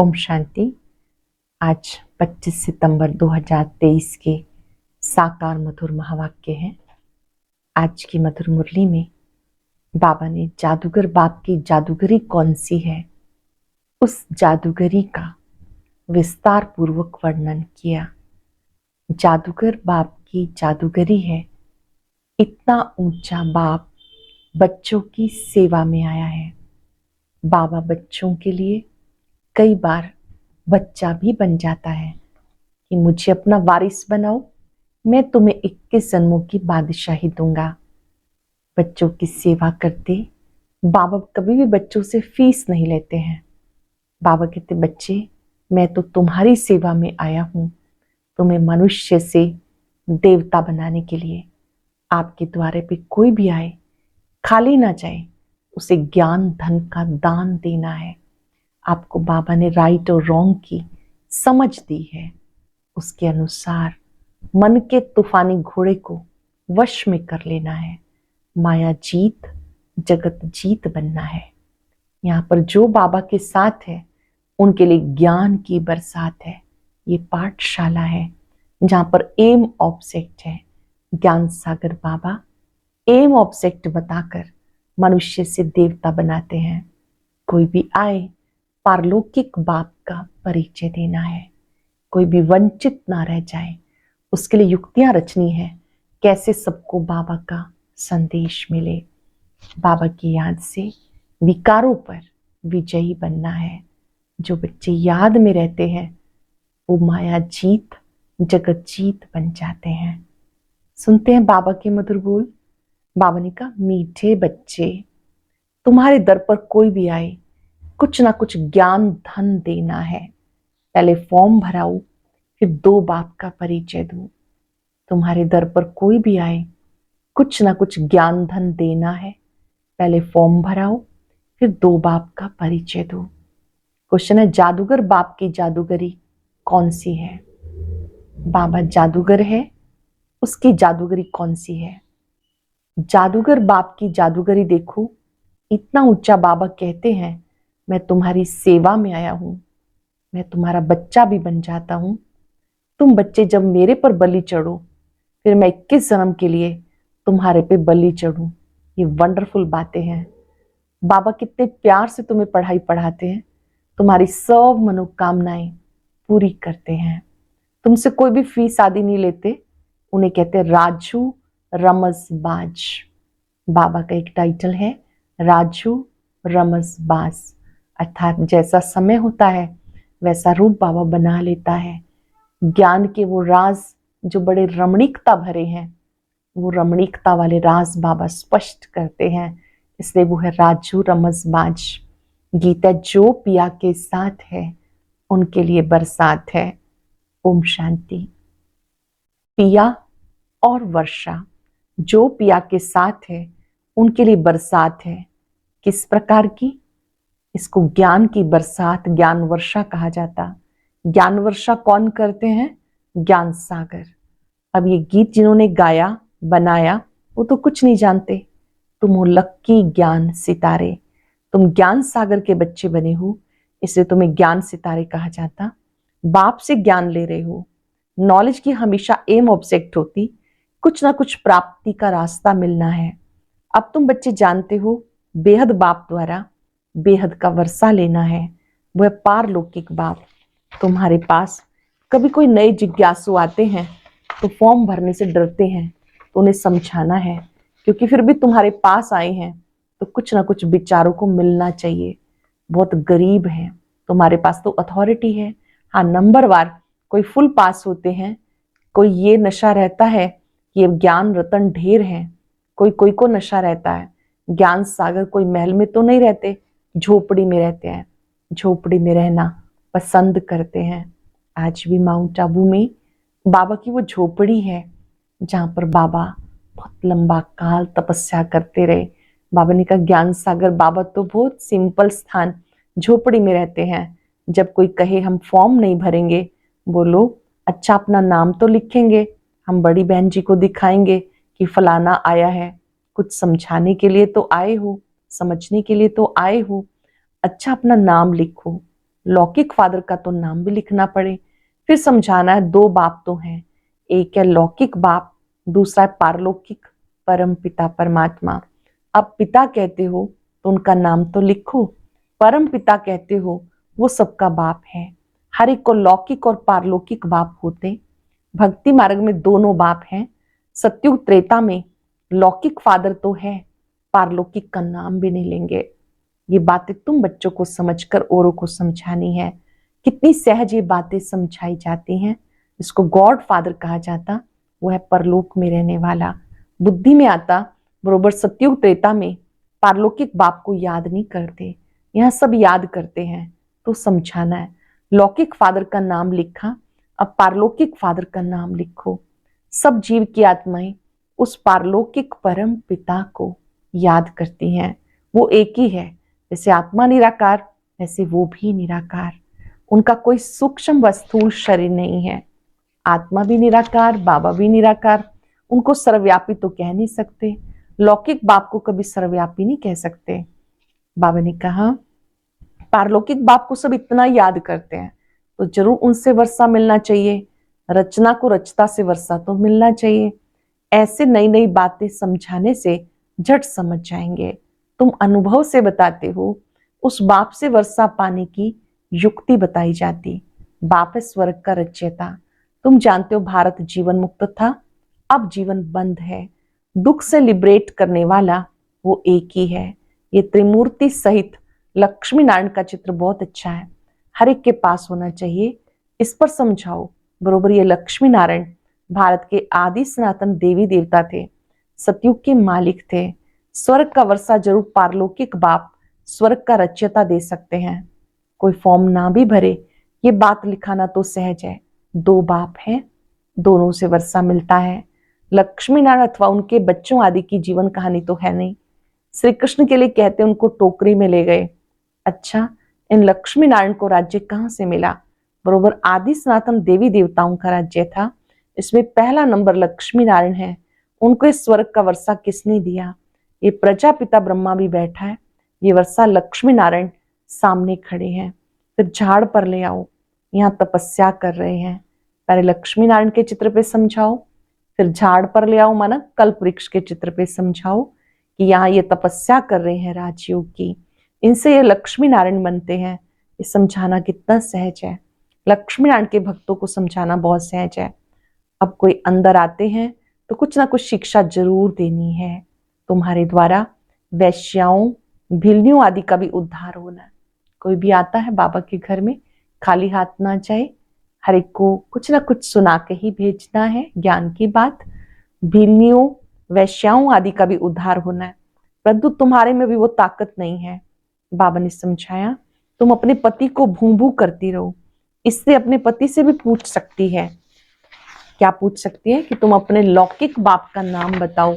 ओम शांति। आज 25 सितंबर 2023 के साकार मधुर महावाक्य हैं। आज की मधुर मुरली में बाबा ने जादूगर बाप की जादूगरी कौन सी है, उस जादूगरी का विस्तार पूर्वक वर्णन किया। जादूगर बाप की जादूगरी है, इतना ऊंचा बाप बच्चों की सेवा में आया है। बाबा बच्चों के लिए कई बार बच्चा भी बन जाता है कि मुझे अपना वारिस बनाओ, मैं तुम्हें 21 जन्मों की बादशाही दूंगा। बच्चों की सेवा करते बाबा कभी भी बच्चों से फीस नहीं लेते हैं। बाबा कहते, बच्चे मैं तो तुम्हारी सेवा में आया हूं, तुम्हें मनुष्य से देवता बनाने के लिए। आपके द्वारे पे कोई भी आए खाली ना जाए, उसे ज्ञान धन का दान देना है। आपको बाबा ने राइट और रॉन्ग की समझ दी है, उसके अनुसार मन के तूफानी घोड़े को वश में कर लेना है। माया जीत जगत जीत बनना है। यहाँ पर जो बाबा के साथ है उनके लिए ज्ञान की बरसात है। ये पाठशाला है जहाँ पर एम ऑब्जेक्ट है। ज्ञान सागर बाबा एम ऑब्जेक्ट बताकर मनुष्य से देवता बनाते हैं। कोई भी आए पारलौकिक बाप का परिचय देना है, कोई भी वंचित ना रह जाए, उसके लिए युक्तियां रचनी है कैसे सबको बाबा का संदेश मिले। बाबा की याद से विकारों पर विजयी बनना है। जो बच्चे याद में रहते हैं वो माया जीत जगत जीत बन जाते हैं। सुनते हैं बाबा के मधुर बोल। बाबा ने कहा, मीठे बच्चे, तुम्हारे दर पर कोई भी आए कुछ ना कुछ ज्ञान धन देना है। पहले फॉर्म भराओ, फिर 2 बाप का परिचय दो। तुम्हारे दर पर कोई भी आए कुछ ना कुछ ज्ञान धन देना है। पहले फॉर्म भराओ, फिर 2 बाप का परिचय दो। क्वेश्चन है, जादूगर बाप की जादूगरी कौन सी है? बाबा जादूगर है, उसकी जादूगरी कौन सी है? जादूगर बाप की जादूगरी देखो, इतना ऊंचा बाबा कहते हैं, मैं तुम्हारी सेवा में आया हूं, मैं तुम्हारा बच्चा भी बन जाता हूं। तुम बच्चे जब मेरे पर बलि चढ़ो, फिर मैं 21 जन्म के लिए तुम्हारे पे बलि चढ़ूं। ये वंडरफुल बातें हैं। बाबा कितने प्यार से तुम्हें पढ़ाई पढ़ाते हैं, तुम्हारी सब मनोकामनाएं पूरी करते हैं। तुमसे कोई भी फीस आदि नहीं लेते। उन्हें कहते हैं राजू रमजबाज। बाबा का एक टाइटल है राजू रमजबाज, अर्थात जैसा समय होता है वैसा रूप बाबा बना लेता है। ज्ञान के वो राज जो बड़े रमणीकता भरे हैं, वो रमणीकता वाले राज बाबा स्पष्ट करते हैं, इसलिए वो है राजू रमजबाज। गीता जो पिया के साथ है उनके लिए बरसात है। ओम शांति। पिया और वर्षा जो पिया के साथ है उनके लिए बरसात है। किस प्रकार की? इसको ज्ञान की बरसात, ज्ञान वर्षा कहा जाता। ज्ञान वर्षा कौन करते हैं? ज्ञान सागर। अब ये गीत जिन्होंने गाया बनाया वो तो कुछ नहीं जानते। तुम हो लक्की ज्ञान सितारे, तुम ज्ञान सागर के बच्चे बने हो, इसलिए तुम्हें ज्ञान सितारे कहा जाता। बाप से ज्ञान ले रहे हो। नॉलेज की हमेशा एम ऑब्जेक्ट होती, कुछ ना कुछ प्राप्ति का रास्ता मिलना है। अब तुम बच्चे जानते हो बेहद बाप द्वारा बेहद का वर्षा लेना है। वह पारलौकिक बाप तुम्हारे पास। कभी कोई नए जिज्ञासु आते हैं तो फॉर्म भरने से डरते हैं, तो उन्हें समझाना है, क्योंकि फिर भी तुम्हारे पास आए हैं तो कुछ ना कुछ विचारों को मिलना चाहिए। बहुत गरीब है, तुम्हारे पास तो अथॉरिटी है। हाँ, नंबरवार कोई फुल पास होते हैं, कोई ये नशा रहता है कि ये ज्ञान रतन ढेर है, कोई को नशा रहता है। ज्ञान सागर कोई महल में तो नहीं रहते, झोपड़ी में रहते हैं, झोपड़ी में रहना पसंद करते हैं। आज भी माउंट आबू में बाबा की वो झोपड़ी है जहां पर बाबा बहुत लंबा काल तपस्या करते रहे। बाबा ने कहा, ज्ञान सागर बाबा तो बहुत सिंपल स्थान झोपड़ी में रहते हैं। जब कोई कहे हम फॉर्म नहीं भरेंगे, बोलो अच्छा अपना नाम तो लिखेंगे, हम बड़ी बहन जी को दिखाएंगे कि फलाना आया है। कुछ समझाने के लिए तो आए हो, समझने के लिए तो आए हो, अच्छा अपना नाम लिखो। लौकिक फादर का तो नाम भी लिखना पड़े। फिर समझाना है, दो बाप तो हैं, एक है लौकिक बाप, दूसरा है पारलौकिक परम पिता परमात्मा। अब पिता कहते हो तो उनका नाम तो लिखो, परम पिता कहते हो वो सबका बाप है। हर एक को लौकिक और पारलौकिक बाप होते। भक्ति मार्ग में दोनों बाप हैं। सत्युग त्रेता में लौकिक फादर तो है, पारलौकिक का नाम भी नहीं लेंगे। ये बातें तुम बच्चों को समझकर औरों को समझानी है। कितनी सहज ये बातें समझाई जाती हैं। इसको गॉड फादर कहा जाता, वो है परलोक में रहने वाला। बुद्धि में आता बरोबर सत्युग त्रेता में पारलौकिक बाप को याद नहीं करते, यहाँ सब याद करते हैं। तो समझाना है, लौकिक फादर का नाम लिखा, अब पारलौकिक फादर का नाम लिखो। सब जीव की आत्माएं उस पारलौकिक परम पिता को याद करती हैं। वो एक ही है, जैसे आत्मा निराकार वैसे वो भी निराकार। उनका कोई सूक्ष्म व स्थूल शरीर नहीं है। आत्मा भी निराकार, बाबा भी निराकार। उनको सर्वव्यापी तो कह नहीं सकते, लौकिक बाप को कभी सर्वव्यापी नहीं कह सकते। बाबा ने कहा पारलौकिक बाप को सब इतना याद करते हैं तो जरूर उनसे वर्षा मिलना चाहिए, रचना को रचता से वर्षा तो मिलना चाहिए। ऐसे नई नई बातें समझाने से झट समझ जाएंगे। तुम अनुभव से बताते हो, उस बाप से वर्षा पाने की युक्ति बताई जाती। बाप है स्वर्ग का रचयिता। तुम जानते हो भारत जीवन मुक्त था, अब जीवन बंद है। दुख से लिबरेट करने वाला वो एक ही है। ये त्रिमूर्ति सहित लक्ष्मी नारायण का चित्र बहुत अच्छा है, हर एक के पास होना चाहिए। इस पर समझाओ बरोबर। ये लक्ष्मी नारायण भारत के आदि सनातन देवी देवता थे, सतयुग के मालिक थे। स्वर्ग का वर्षा जरूर पारलौकिक बाप स्वर्ग का रचयिता दे सकते हैं। कोई फॉर्म ना भी भरे, ये बात लिखाना तो सहज है। दो बाप हैं, दोनों से वर्षा मिलता है। लक्ष्मी नारायण अथवा उनके बच्चों आदि की जीवन कहानी तो है नहीं। श्री कृष्ण के लिए कहते उनको टोकरी में ले गए। अच्छा, इन लक्ष्मी नारायण को राज्य कहाँ से मिला? बरोबर आदि सनातन देवी देवताओं का राज्य था। इसमें पहला नंबर लक्ष्मी नारायण है। उनको इस स्वर्ग का वर्षा किसने दिया? ये प्रजापिता ब्रह्मा भी बैठा है, ये वर्षा लक्ष्मी नारायण सामने खड़े हैं। फिर झाड़ पर ले आओ, यहाँ तपस्या कर रहे हैं। पहले लक्ष्मी नारायण के चित्र पे समझाओ, फिर झाड़ पर ले आओ, माना कल्प वृक्ष के चित्र पे समझाओ कि यहाँ ये तपस्या कर रहे हैं राजयोग की, इनसे ये लक्ष्मी नारायण बनते हैं। ये समझाना कितना सहज है। लक्ष्मी नारायण के भक्तों को समझाना बहुत सहज है। अब कोई अंदर आते हैं तो कुछ ना कुछ शिक्षा जरूर देनी है। तुम्हारे द्वारा वैश्याओं भिल्लियों आदि का भी उद्धार होना। कोई भी आता है बाबा के घर में खाली हाथ ना जाए, हर एक को कुछ ना कुछ सुना के ही भेजना है, ज्ञान की बात। भिल्लियों वैश्याओं आदि का भी उद्धार होना है, परंतु तुम्हारे में भी वो ताकत नहीं है। बाबा ने समझाया तुम अपने पति को भू भू करती रहो। इससे अपने पति से भी पूछ सकती है। क्या पूछ सकती है कि तुम अपने लौकिक बाप का नाम बताओ,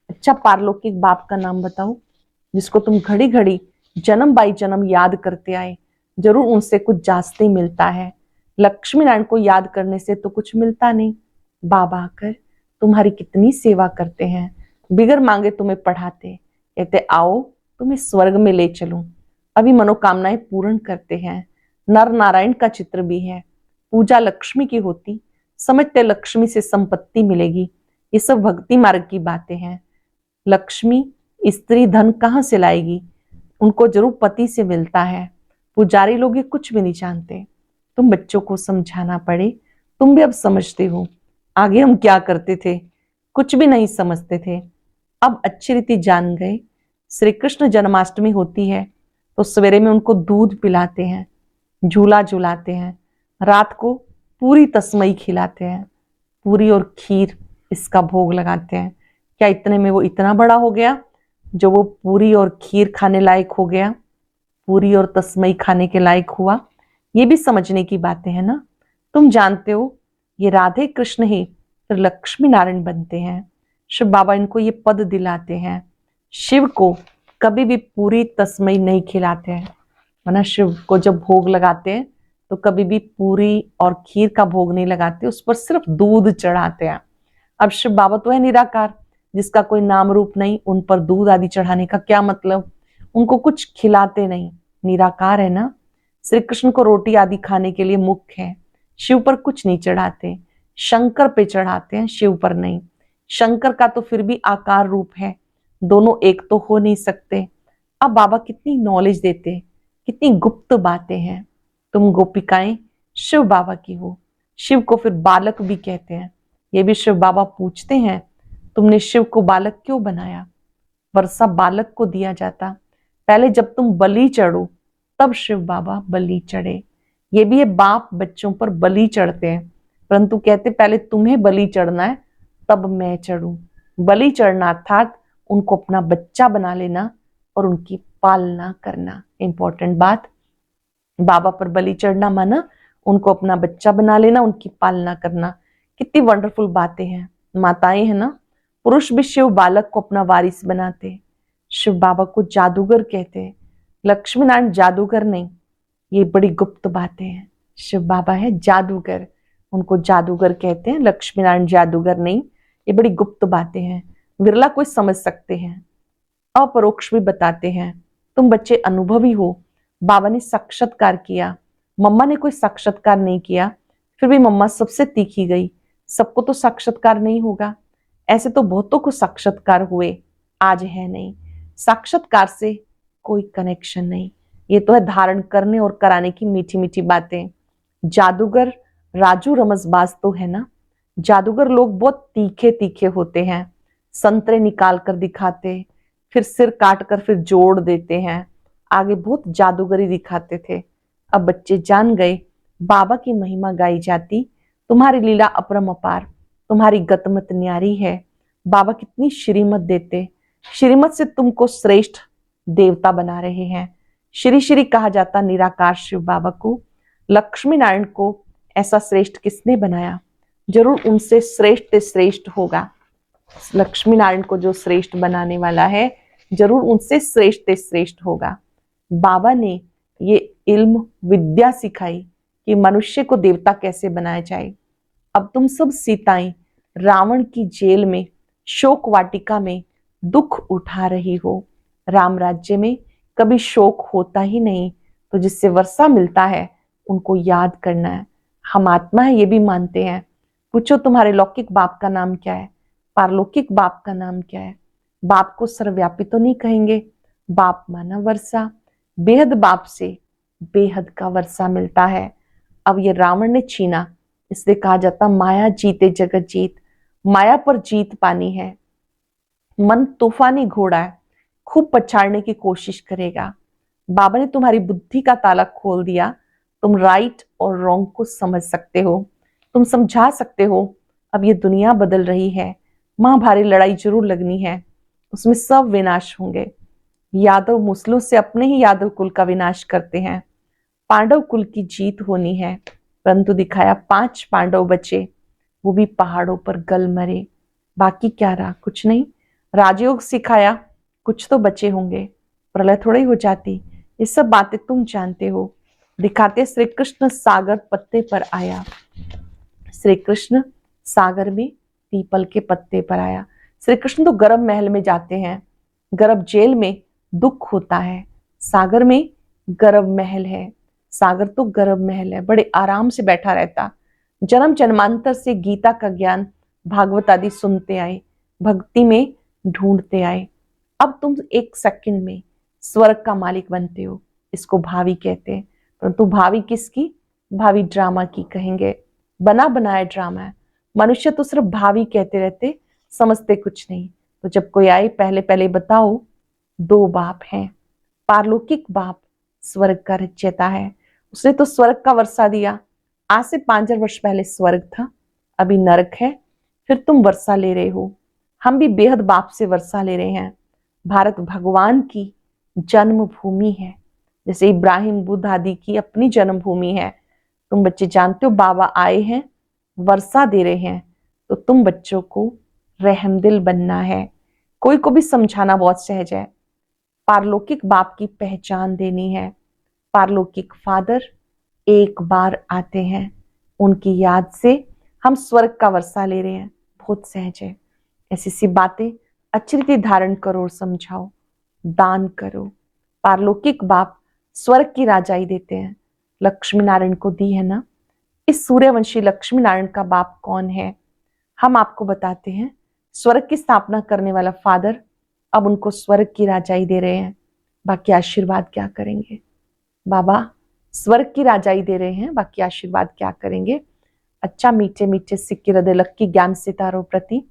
अच्छा पारलौकिक बाप का नाम बताओ, जिसको तुम घड़ी घड़ी जन्म बाई जन्म याद करते आए। जरूर उनसे कुछ जांचते मिलता है। लक्ष्मी नारायण को याद करने से तो कुछ मिलता नहीं। बाबा आकर तुम्हारी कितनी सेवा करते हैं, बिगर मांगे तुम्हें पढ़ाते, कहते आओ तुम्हें स्वर्ग में ले चलूं। अभी मनोकामनाएं पूर्ण करते हैं। नर नारायण का चित्र भी है। पूजा लक्ष्मी की होती, समझते लक्ष्मी से संपत्ति मिलेगी। ये सब भक्ति मार्ग की बातें हैं। लक्ष्मी स्त्री धन कहाँ से लाएगी? उनको जरूर पति से मिलता है। पुजारी लोग ये कुछ भी नहीं जानते। तुम बच्चों को समझाना पड़े। तुम भी अब समझते हो। आगे हम क्या करते थे, कुछ भी नहीं समझते थे, अब अच्छी रीति जान गए। श्री कृष्ण जन्माष्टमी होती है तो सवेरे में उनको दूध पिलाते हैं, झूला झुलाते हैं, रात को पूरी तस्मई खिलाते हैं, पूरी और खीर इसका भोग लगाते हैं। क्या इतने में वो इतना बड़ा हो गया जो वो पूरी और खीर खाने लायक हो गया, पूरी और तस्मई खाने के लायक हुआ? ये भी समझने की बातें हैं ना। तुम जानते हो ये राधे कृष्ण ही फिर लक्ष्मी नारायण बनते हैं। शिव बाबा इनको ये पद दिलाते हैं। शिव को कभी भी पूरी तस्मई नहीं खिलाते हैं, वरना शिव को जब भोग लगाते हैं तो कभी भी पूरी और खीर का भोग नहीं लगाते, उस पर सिर्फ दूध चढ़ाते हैं। अब शिव बाबा तो है निराकार, जिसका कोई नाम रूप नहीं, उन पर दूध आदि चढ़ाने का क्या मतलब? उनको कुछ खिलाते नहीं, निराकार है ना। श्री कृष्ण को रोटी आदि खाने के लिए मुख है, शिव पर कुछ नहीं चढ़ाते, शंकर पे चढ़ाते हैं, शिव पर नहीं। शंकर का तो फिर भी आकार रूप है, दोनों एक तो हो नहीं सकते। अब बाबा कितनी नॉलेज देते, कितनी गुप्त बातें हैं। तुम गोपिकाएं शिव बाबा की हो। शिव को फिर बालक भी कहते हैं। ये भी शिव बाबा पूछते हैं, तुमने शिव को बालक क्यों बनाया? वर्षा बालक को दिया जाता, पहले जब तुम बलि चढ़ो तब शिव बाबा बलि चढ़े। ये भी है, बाप बच्चों पर बलि चढ़ते हैं, परंतु कहते पहले तुम्हें बलि चढ़ना है तब मैं चढ़ूं। बलि चढ़ना अर्थात उनको अपना बच्चा बना लेना और उनकी पालना करना। इंपॉर्टेंट बात, बाबा पर बलि चढ़ना माना उनको अपना बच्चा बना लेना, उनकी पालना करना। कितनी वंडरफुल बातें हैं। माताएं है ना, पुरुष भी शिव बालक को अपना वारिस बनाते। शिव बाबा को जादूगर कहते हैं, लक्ष्मी नारायण जादूगर नहीं। ये बड़ी गुप्त बातें हैं। शिव बाबा है जादूगर, उनको जादूगर कहते हैं, लक्ष्मी नारायण जादूगर नहीं। ये बड़ी गुप्त बातें हैं, विरला कोई समझ सकते हैं। अपरोक्ष भी बताते हैं। तुम बच्चे अनुभवी हो, बाबा ने साक्षात्कार किया, मम्मा ने कोई साक्षात्कार नहीं किया, फिर भी मम्मा सबसे तीखी गई। सबको तो साक्षात्कार नहीं होगा, ऐसे तो बहुतों को साक्षात्कार हुए, आज है नहीं। साक्षात्कार से कोई कनेक्शन नहीं, ये तो है धारण करने और कराने की मीठी मीठी बातें। जादूगर राजू रमजबाज तो है ना। जादूगर लोग बहुत तीखे तीखे होते हैं, संतरे निकाल कर दिखाते, फिर सिर काट कर फिर जोड़ देते हैं, आगे बहुत जादूगरी दिखाते थे। अब बच्चे जान गए, बाबा की महिमा गाई जाती, तुम्हारी लीला अपरम अपार, तुम्हारी गतमत न्यारी है। बाबा कितनी श्रीमत देते, श्रीमत से तुमको श्रेष्ठ देवता बना रहे हैं। श्री श्री कहा जाता निराकार शिव बाबा को। लक्ष्मी नारायण को ऐसा श्रेष्ठ किसने बनाया? जरूर उनसे श्रेष्ठ श्रेष्ठ होगा। लक्ष्मी नारायण को जो श्रेष्ठ बनाने वाला है, जरूर उनसे श्रेष्ठ श्रेष्ठ होगा। बाबा ने ये इल्म विद्या सिखाई कि मनुष्य को देवता कैसे बनाया जाए। अब तुम सब सीताएं रावण की जेल में, शोक वाटिका में दुख उठा रही हो। राम राज्य में कभी शोक होता ही नहीं, तो जिससे वर्षा मिलता है उनको याद करना है। हम आत्मा है, ये भी मानते हैं। पूछो तुम्हारे लौकिक बाप का नाम क्या है, पारलौकिक बाप का नाम क्या है? बाप को सर्वव्यापी तो नहीं कहेंगे, बाप माना वर्षा। बेहद बाप से बेहद का वर्षा मिलता है। अब ये रावण ने छीना, इसलिए कहा जाता माया जीते जगत जीत। माया पर जीत पानी है। मन तूफानी घोड़ा है, खूब पछाड़ने की कोशिश करेगा। बाबा ने तुम्हारी बुद्धि का ताला खोल दिया, तुम राइट और रॉन्ग को समझ सकते हो, तुम समझा सकते हो। अब ये दुनिया बदल रही है, महाभारी लड़ाई जरूर लगनी है, उसमें सब विनाश होंगे। यादव मुस्लिम से अपने ही यादव कुल का विनाश करते हैं। पांडव कुल की जीत होनी है, परंतु दिखाया 5 पांडव बचे, वो भी पहाड़ों पर गल मरे। बाकी क्या रहा? कुछ नहीं। राजयोग सिखाया, कुछ तो बचे होंगे, प्रलय थोड़ी हो जाती। ये सब बातें तुम जानते हो। दिखाते श्री कृष्ण सागर पत्ते पर आया, श्री कृष्ण सागर में पीपल के पत्ते पर आया। श्री कृष्ण तो गर्भ महल में जाते हैं, गर्भ जेल में दुख होता है, सागर में गर्भ महल है। सागर तो गर्भ महल है, बड़े आराम से बैठा रहता। जन्म जन्मांतर से गीता का ज्ञान भागवत आदि सुनते आए, भक्ति में ढूंढते आए। अब तुम एक सेकंड में स्वर्ग का मालिक बनते हो, इसको भावी कहते हैं। परंतु भावी किसकी? भावी ड्रामा की कहेंगे, बना बनाया ड्रामा है। मनुष्य तो सिर्फ भावी कहते रहते, समझते कुछ नहीं। तो जब कोई आए, पहले पहले बताओ, 2 बाप हैं। पारलौकिक बाप स्वर्ग का रचयिता है, उसने तो स्वर्ग का वर्षा दिया। आज से 5000 वर्ष पहले स्वर्ग था, अभी नरक है, फिर तुम वर्षा ले रहे हो। हम भी बेहद बाप से वर्षा ले रहे हैं। भारत भगवान की जन्मभूमि है, जैसे इब्राहिम बुद्ध आदि की अपनी जन्मभूमि है। तुम बच्चे जानते हो बाबा आए हैं, वर्षा दे रहे हैं, तो तुम बच्चों को रहमदिल बनना है। कोई को भी समझाना बहुत सहज है। पारलौकिक बाप की पहचान देनी है। पारलौकिक फादर एक बार आते हैं, उनकी याद से हम स्वर्ग का वर्षा ले रहे हैं, बहुत सहज है। ऐसी सी बातें अच्छी रीति धारण करो और समझाओ, दान करो। पारलौकिक बाप स्वर्ग की राजाई देते हैं, लक्ष्मी नारायण को दी है ना। इस सूर्यवंशी लक्ष्मी नारायण का बाप कौन है, हम आपको बताते हैं। स्वर्ग की स्थापना करने वाला फादर अब उनको स्वर्ग की राजाई दे रहे हैं। बाकी आशीर्वाद क्या करेंगे, बाबा स्वर्ग की राजाई दे रहे हैं, बाकी आशीर्वाद क्या करेंगे। अच्छा मीठे मीठे सिक्के हृदय लक्की ज्ञान सितारों प्रति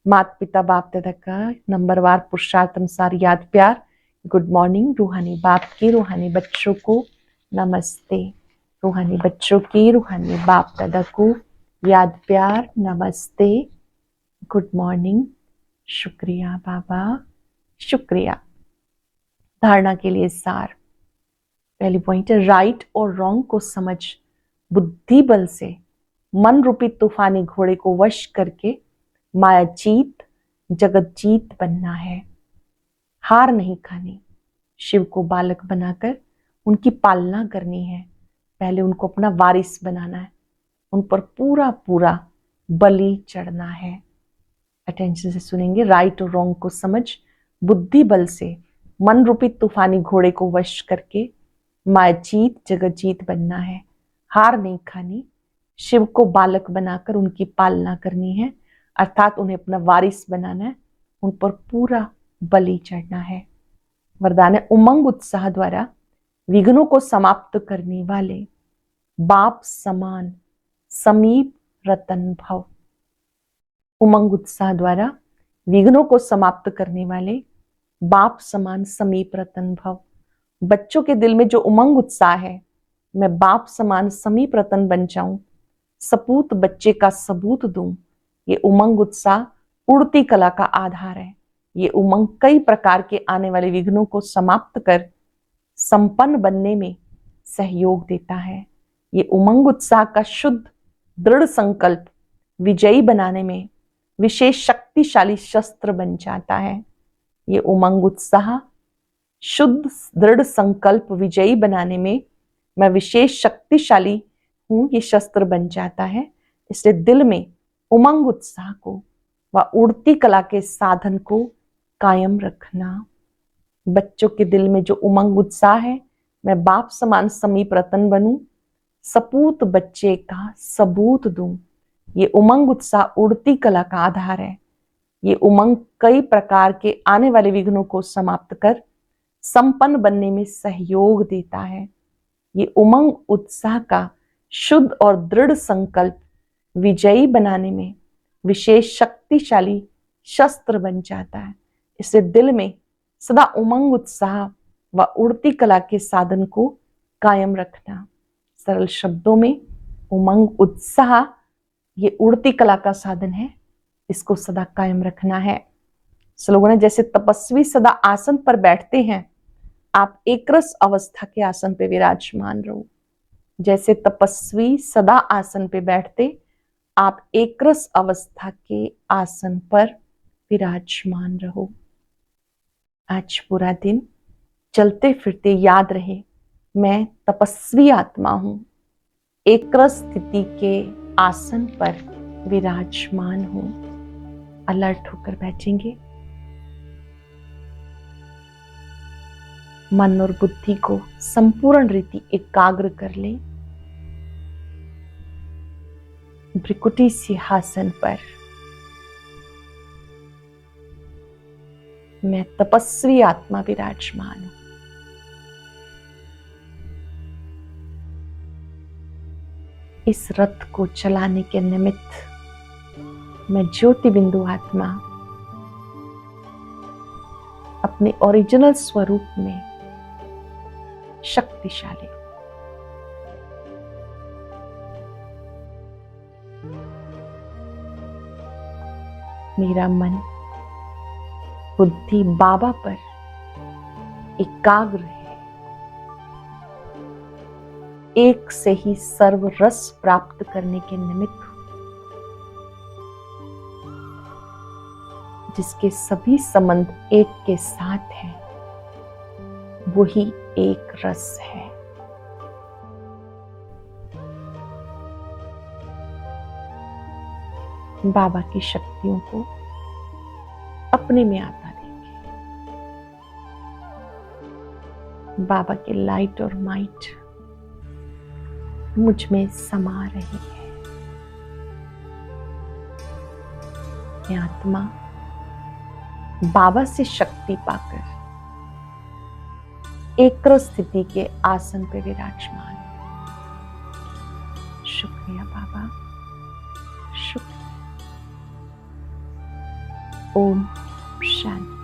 माता पिता बाप दादा का नंबरवार पुरुषार्थ अनुसार याद प्यार। Good morning. रूहानी बाप के रूहानी बच्चों को नमस्ते। रूहानी बच्चों के रूहानी बाप दादा को याद प्यार नमस्ते, गुड मॉर्निंग। शुक्रिया बाबा, शुक्रिया। धारणा के लिए सार। पहली पॉइंट है, राइट और रॉन्ग को समझ बुद्धि बल से मन रूपी तूफानी घोड़े को वश करके मायाजीत जगत जीत बनना है। हार नहीं खानी, शिव को बालक बनाकर उनकी पालना करनी है। पहले उनको अपना वारिस बनाना है, उन पर पूरा पूरा बलि चढ़ना है। अटेंशन से सुनेंगे। राइट और रॉन्ग को समझ बुद्धि बल से मन रूपी तूफानी घोड़े को वश करके मायाजीत जगत जीत बनना है। हार नहीं खानी, शिव को बालक बनाकर उनकी पालना करनी है, अर्थात उन्हें अपना वारिस बनाना है, उन पर पूरा बलि चढ़ना है। वरदान है, उमंग उत्साह द्वारा विघ्नों को समाप्त करने वाले बाप समान समीप रतन भव। उमंग उत्साह द्वारा विघ्नों को समाप्त करने वाले बाप समान समीप रतन भव। बच्चों के दिल में जो उमंग उत्साह है, मैं बाप समान समीप रतन बन जाऊं, सपूत बच्चे का सबूत दूं, ये उमंग उत्साह उड़ती कला का आधार है। ये उमंग कई प्रकार के आने वाले विघ्नों को समाप्त कर संपन्न बनने में सहयोग देता है। ये उमंग उत्साह का शुद्ध दृढ़ संकल्प विजयी बनाने में विशेष शक्तिशाली शस्त्र बन जाता है। ये उमंग उत्साह शुद्ध दृढ़ संकल्प विजयी बनाने में मैं विशेष शक्तिशाली हूं, ये शस्त्र बन जाता है। इसलिए दिल में उमंग उत्साह को व उड़ती कला के साधन को कायम रखना। बच्चों के दिल में जो उमंग उत्साह है, मैं बाप समान समीप रतन बनूं, सपूत बच्चे का सबूत दूं, ये उमंग उत्साह उड़ती कला का आधार है। ये उमंग कई प्रकार के आने वाले विघ्नों को समाप्त कर संपन्न बनने में सहयोग देता है। ये उमंग उत्साह का शुद्ध और दृढ़ संकल्प विजयी बनाने में विशेष शक्तिशाली शस्त्र बन जाता है। इससे दिल में सदा उमंग उत्साह व उड़ती कला के साधन को कायम रखना। सरल शब्दों में उमंग उत्साह ये उड़ती कला का साधन है, इसको सदा कायम रखना है। स्लोगन है, जैसे तपस्वी सदा आसन पर बैठते हैं, आप एकरस अवस्था के आसन पे विराजमान रहो। जैसे तपस्वी सदा आसन पे बैठते, आप एकरस अवस्था के आसन पर विराजमान रहो। आज पूरा दिन चलते फिरते याद रहे, मैं तपस्वी आत्मा हूं, एकरस स्थिति के आसन पर विराजमान हूं। अलर्ट होकर बैठेंगे। मन और बुद्धि को संपूर्ण रीति एकाग्र कर लें। भ्रिकुटी सिंहासन पर मैं तपस्वी आत्मा विराजमान हूं। इस रथ को चलाने के निमित्त मैं ज्योति बिंदु आत्मा अपने ओरिजिनल स्वरूप में शक्तिशाली। मेरा मन बुद्धि बाबा पर एकाग्र है। एक से ही सर्व रस प्राप्त करने के निमित्त जिसके सभी संबंध एक के साथ हैं, वही एक रस है। बाबा की शक्तियों को अपने में आता देखें। बाबा के लाइट और माइट मुझ में समा रही है। ये आत्मा बाबा से शक्ति पाकर एकाग्र स्थिति के आसन पे विराजमान। शुक्रिया बाबा, शुक्रिया। ओम शांति।